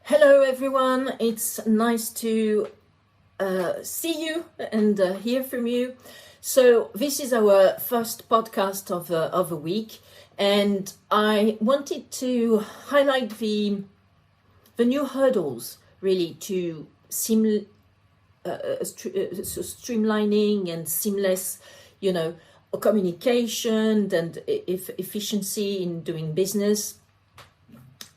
Hello everyone, it's nice to see you and hear from you. So this is our first podcast of a week, and I wanted to highlight the new hurdles really to streamlining and seamless, communication and efficiency in doing business,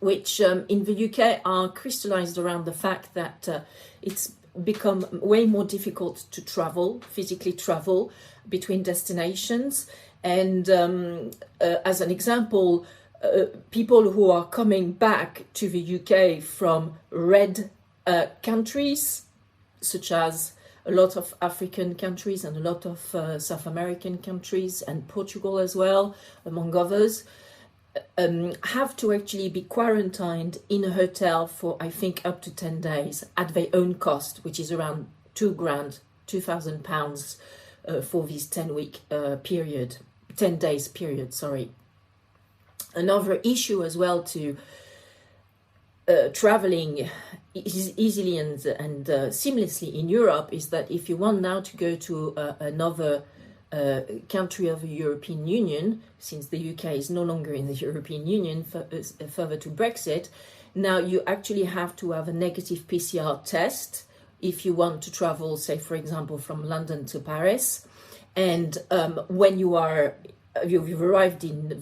which in the UK are crystallized around the fact that it's become way more difficult to physically travel between destinations. And as an example, people who are coming back to the UK from red countries, such as a lot of African countries and a lot of South American countries and Portugal as well, among others, have to actually be quarantined in a hotel for, I think, up to 10 days at their own cost, which is around £2,000 for this 10 days period, sorry. Another issue as well to traveling easily and seamlessly in Europe is that if you want now to go to another country of the European Union, since the UK is no longer in the European Union further to Brexit, now you actually have to have a negative PCR test if you want to travel, say, for example, from London to Paris. And when you've arrived in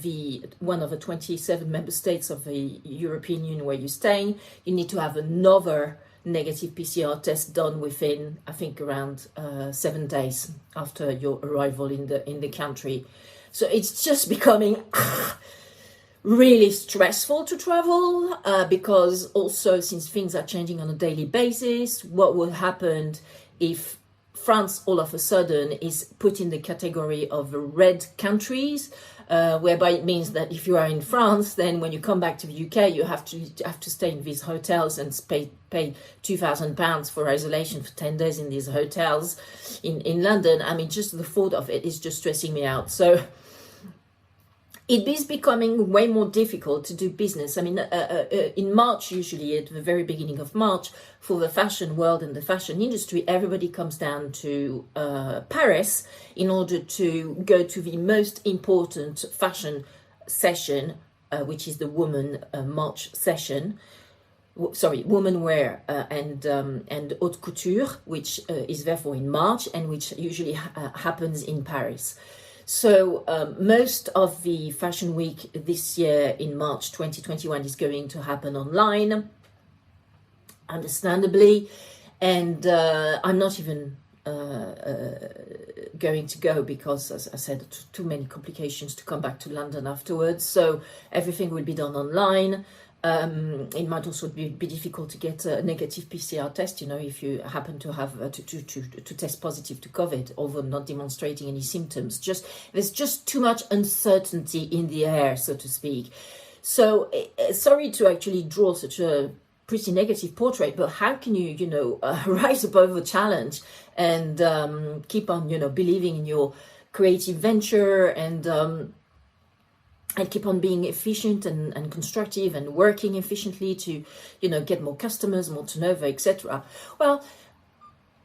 one of the 27 member states of the European Union where you're staying, you need to have another negative PCR test done within, I think, around 7 days after your arrival in the country. So it's just becoming really stressful to travel because also, since things are changing on a daily basis, what will happen if France all of a sudden is put in the category of red countries, whereby it means that if you are in France, then when you come back to the UK, you have to stay in these hotels and pay £2,000 for isolation for 10 days in these hotels in London. I mean, just the thought of it is just stressing me out. So it is becoming way more difficult to do business. I mean, in March, usually at the very beginning of March, for the fashion world and the fashion industry, everybody comes down to Paris in order to go to the most important fashion session, which is the Woman March session. Woman wear and haute couture, which is therefore in March and which usually happens in Paris. So most of the Fashion Week this year in March 2021 is going to happen online, understandably, and I'm not even going to go because, as I said, too many complications to come back to London afterwards. So everything will be done online. It might also be difficult to get a negative PCR test, if you happen to have to test positive to COVID, although not demonstrating any symptoms. There's just too much uncertainty in the air, so to speak. So sorry to actually draw such a pretty negative portrait, but how can you, rise above the challenge and keep on, believing in your creative venture and keep on being efficient and constructive and working efficiently to, get more customers, more turnover, etc. Well,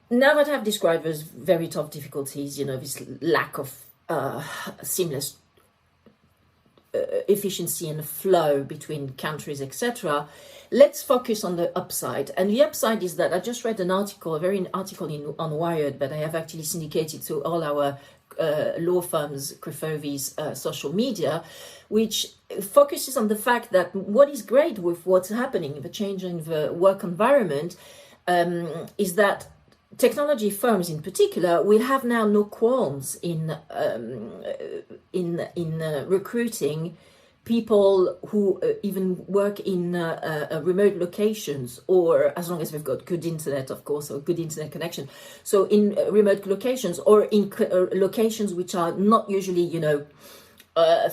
now that I've described those very tough difficulties, this lack of seamless efficiency and flow between countries, etc., let's focus on the upside. And the upside is that I just read an article, on Wired, but I have actually syndicated to all our law firms, Crefovi's social media, which focuses on the fact that what is great with what's happening, the change in the work environment, is that technology firms in particular will have now no qualms in recruiting people who even work in remote locations, or as long as they've got good internet, of course, or good internet connection. So in remote locations or in locations which are not usually,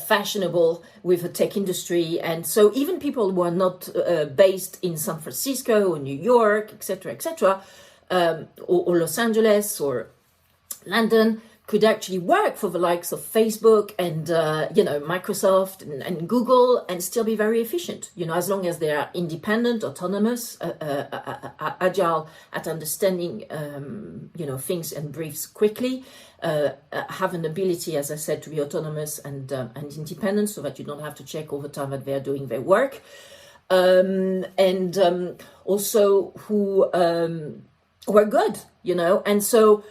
fashionable with the tech industry. And so even people who are not based in San Francisco or New York, etc., or Los Angeles or London, could actually work for the likes of Facebook and Microsoft and Google and still be very efficient, as long as they are independent, autonomous, agile at understanding things and briefs quickly, have an ability, as I said, to be autonomous and independent, so that you don't have to check all the time that they're doing their work, also who are good, and so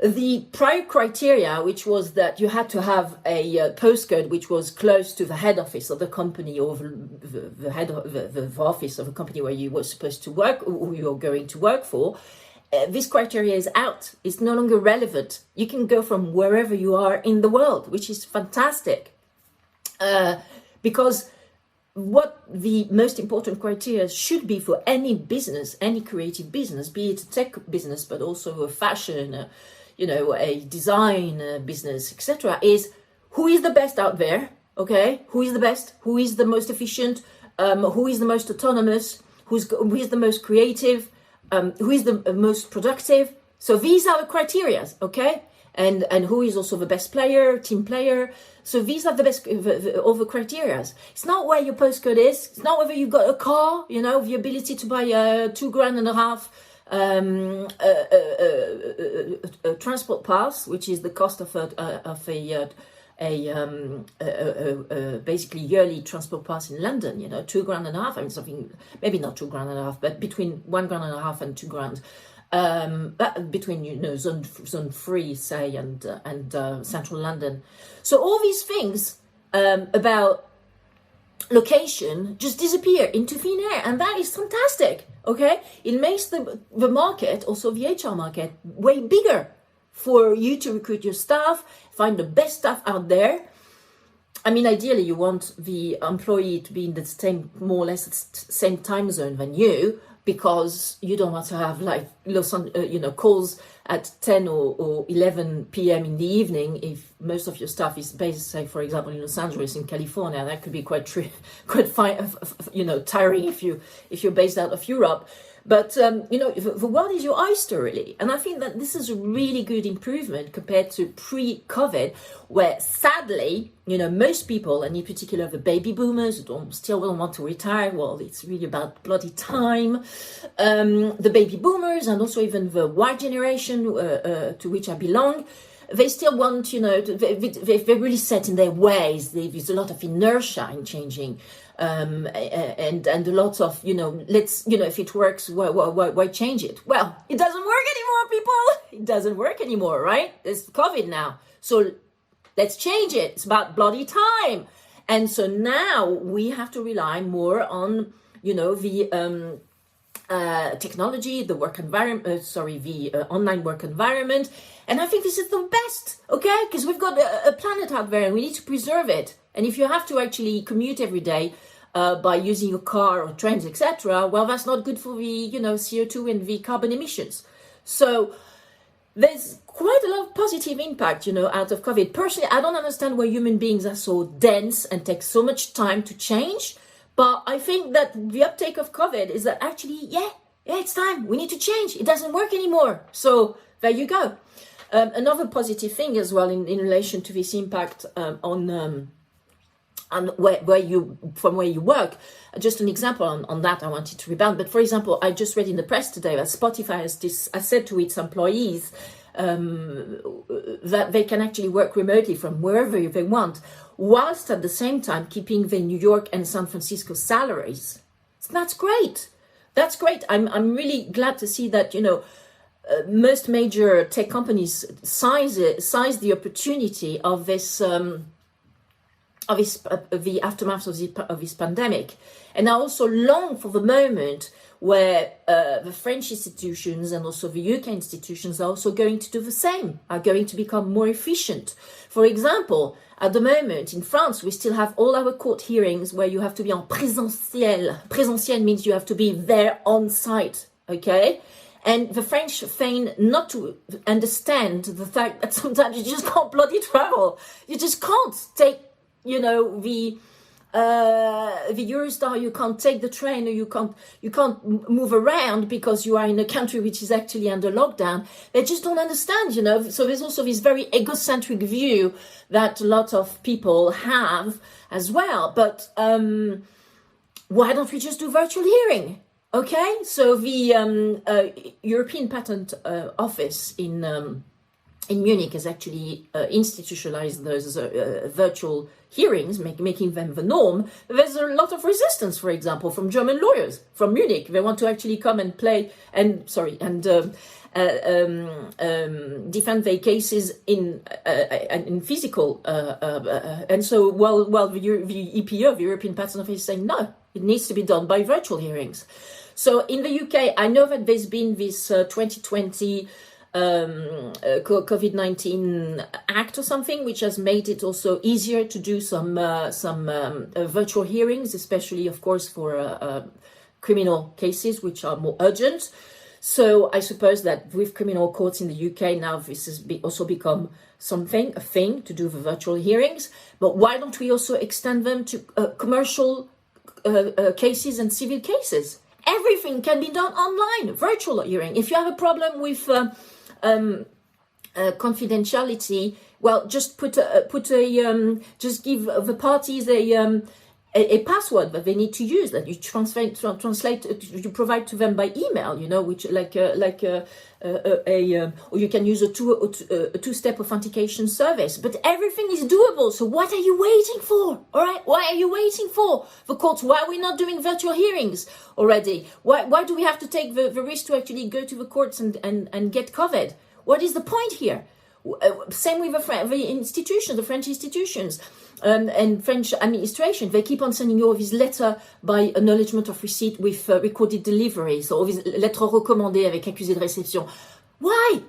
the prior criteria, which was that you had to have a postcode which was close to the head office of the company, or the head of the office of a company where you were supposed to work, or you're going to work for, this criteria is out. It's no longer relevant. You can go from wherever you are in the world, which is fantastic. Because what the most important criteria should be for any business, any creative business, be it a tech business, but also a fashion, a design business, etc., is who is the best out there, okay? Who is the best? Who is the most efficient? Who is the most autonomous? Who is the most creative? Who is the most productive? So these are the criteria, okay? And who is also the best player, team player. So these are the best, all the criteria. It's not where your postcode is. It's not whether you've got a car, the ability to buy a $2,500 a transport pass, which is the cost of a basically yearly transport pass in London. $2,500. I mean, something, maybe not $2,500, but between $1,500 and $2,000. Between zone 3, say, and central London. So all these things about location just disappear into thin air, and that is fantastic. Okay, it makes the market, also the HR market, way bigger for you to recruit your staff, find the best staff out there. I mean, ideally, you want the employee to be in the same, more or less, same time zone than you, because you don't want to have calls at 10 or 11 p.m. in the evening if most of your staff is based, say, for example, in Los Angeles, in California. That could be quite tiring if you're based out of Europe. But, the world is your oyster, really. And I think that this is a really good improvement compared to pre-COVID, where sadly, most people, and in particular the baby boomers who still don't want to retire, well, it's really about bloody time. The baby boomers and also even the Y generation to which I belong, they still want, they're really set in their ways. There's a lot of inertia in changing. And a lot of, if it works, why change it? Well, it doesn't work anymore, people. It doesn't work anymore, right? It's COVID now. So let's change it. It's about bloody time. And so now we have to rely more on, the technology, the work environment, the online work environment. And I think this is the best, okay? Because we've got a planet out there and we need to preserve it. And if you have to actually commute every day by using your car or trains, etc., well, that's not good for the, CO2 and the carbon emissions. So there's quite a lot of positive impact, out of COVID. Personally, I don't understand why human beings are so dense and take so much time to change. But I think that the uptake of COVID is that actually, it's time. We need to change. It doesn't work anymore. So there you go. Another positive thing as well in relation to this impact on where you work. Just an example on that I wanted to rebound. But for example, I just read in the press today that Spotify has said to its employees that they can actually work remotely from wherever they want, whilst at the same time keeping the New York and San Francisco salaries. So that's great. That's great. I'm really glad to see that, most major tech companies size the opportunity of this the aftermath of this pandemic. And I also long for the moment where the French institutions and also the UK institutions are also going to do the same, are going to become more efficient. For example, at the moment in France, we still have all our court hearings where you have to be en présentiel. Présentiel means you have to be there on site, okay? And the French feign not to understand the fact that sometimes you just can't bloody travel. You just can't take, the the Eurostar, you can't take the train, or you can't move around because you are in a country which is actually under lockdown. They just don't understand, So there's also this very egocentric view that a lot of people have as well. But why don't we just do virtual hearing? Okay, so the European Patent Office in Munich has actually institutionalized those virtual hearings, making them the norm. There's a lot of resistance, for example, from German lawyers from Munich. They want to actually come and defend their cases in physical. And so, while the EPO, the European Patent Office, is saying no, it needs to be done by virtual hearings. So in the UK, I know that there's been this 2020 COVID-19 Act or something, which has made it also easier to do some virtual hearings, especially, of course, for criminal cases, which are more urgent. So I suppose that with criminal courts in the UK now, this has also become a thing to do the virtual hearings. But why don't we also extend them to commercial cases and civil cases? Everything can be done online, virtual hearing. If you have a problem with confidentiality, well, just just give the parties a password that they need to use, that you translate, you provide to them by email, which or you can use a two-step authentication service. But everything is doable. So what are you waiting for? All right, why are you waiting for the courts? Why are we not doing virtual hearings already? Why do we have to take the risk to actually go to the courts and get COVID? What is the point here? Same with the French institutions and French administration. They keep on sending you all these letters by acknowledgement of receipt with recorded delivery. So all these lettres recommandées avec accusé de réception. Why?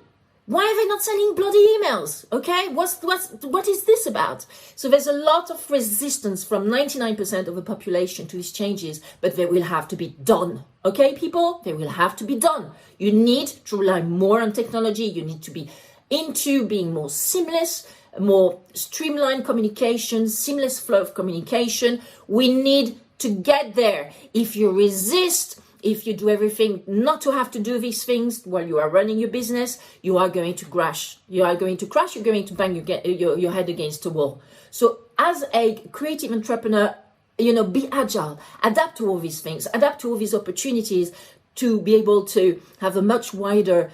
Why are they not sending bloody emails? Okay, what is this about? So there's a lot of resistance from 99% of the population to these changes, but they will have to be done. Okay, people, they will have to be done. You need to rely more on technology. You need to be into being more seamless, more streamlined communication, seamless flow of communication. We need to get there. If you resist, if you do everything not to have to do these things while you are running your business, you are going to crash. You're going to bang your head against the wall. So as a creative entrepreneur, be agile, adapt to all these things, adapt to all these opportunities, to be able to have a much wider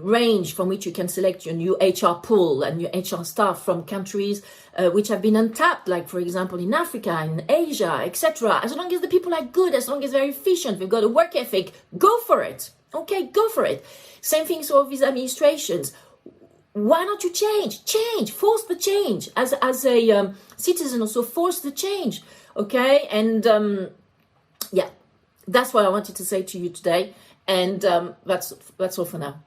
range from which you can select your new HR pool and your HR staff from countries which have been untapped, like, for example, in Africa, in Asia, etc. As long as the people are good, as long as they're efficient, they've got a work ethic, go for it. Okay, go for it. Same thing for these administrations. Why don't you change, force the change as a citizen, also force the change. Okay, and yeah, that's what I wanted to say to you today, and that's all for now.